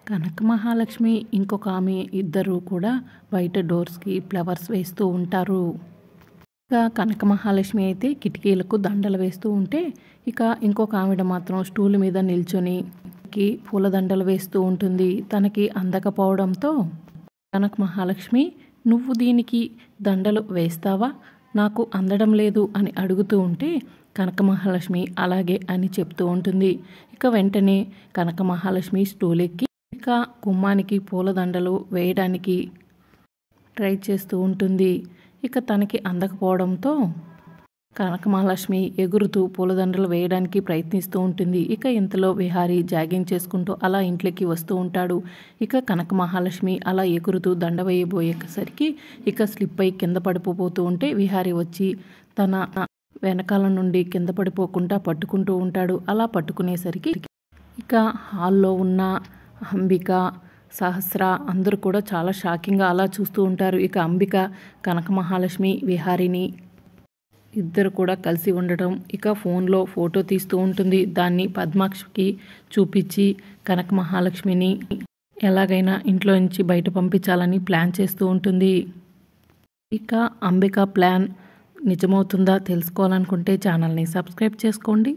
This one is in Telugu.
కనక మహాలక్ష్మి ఇంకొక ఆమె ఇద్దరు కూడా బయట డోర్స్కి ఫ్లవర్స్ వేస్తూ ఉంటారు. ఇక కనక మహాలక్ష్మి అయితే కిటికీలకు దండలు వేస్తూ ఉంటే, ఇక ఇంకొక ఆవిడ మాత్రం స్టూల్ మీద నిల్చొని పూలదండలు వేస్తూ ఉంటుంది. తనకి అందకపోవడంతో కనక మహాలక్ష్మి, నువ్వు దీనికి దండలు వేస్తావా, నాకు అందడం లేదు అని అడుగుతూ ఉంటే కనక మహాలక్ష్మి అలాగే అని చెప్తూ ఉంటుంది. ఇక వెంటనే కనక మహాలక్ష్మి స్టూల్ ఎక్కి ఇక గుమ్మానికి పూలదండలు వేయడానికి ట్రై చేస్తూ ఉంటుంది. ఇక తనకి అందకపోవడంతో కనక మహాలక్ష్మి ఎగురుతూ పూలదండలు వేయడానికి ప్రయత్నిస్తూ ఉంటుంది. ఇక ఇంతలో విహారీ జాగింగ్ చేసుకుంటూ అలా ఇంట్లోకి వస్తూ ఉంటాడు. ఇక కనక మహాలక్ష్మి అలా ఎగురుతూ దండ వేయబోయేసరికి ఇక స్లిప్ అయి కింద పడిపోతూ ఉంటే విహారీ వచ్చి తన వెనకాల నుండి కింద పడిపోకుండా పట్టుకుంటూ ఉంటాడు. అలా పట్టుకునేసరికి ఇక హాల్లో ఉన్న అంబిక, సహస్ర అందరూ కూడా చాలా షాకింగ్గా అలా చూస్తూ ఉంటారు. ఇక అంబిక కనక మహాలక్ష్మి విహారీని ఇద్దరు కూడా కలిసి ఉండటం, ఇక ఫోన్లో ఫోటో తీస్తూ ఉంటుంది. దాన్ని పద్మాక్షికి చూపించి కనక మహాలక్ష్మిని ఎలాగైనా ఇంట్లో నుంచి బయట పంపించాలని ప్లాన్ చేస్తూ ఉంటుంది. ఇక అంబిక ప్లాన్ నిజమవుతుందా తెలుసుకోవాలనుకుంటే ఛానల్ని సబ్స్క్రైబ్ చేసుకోండి.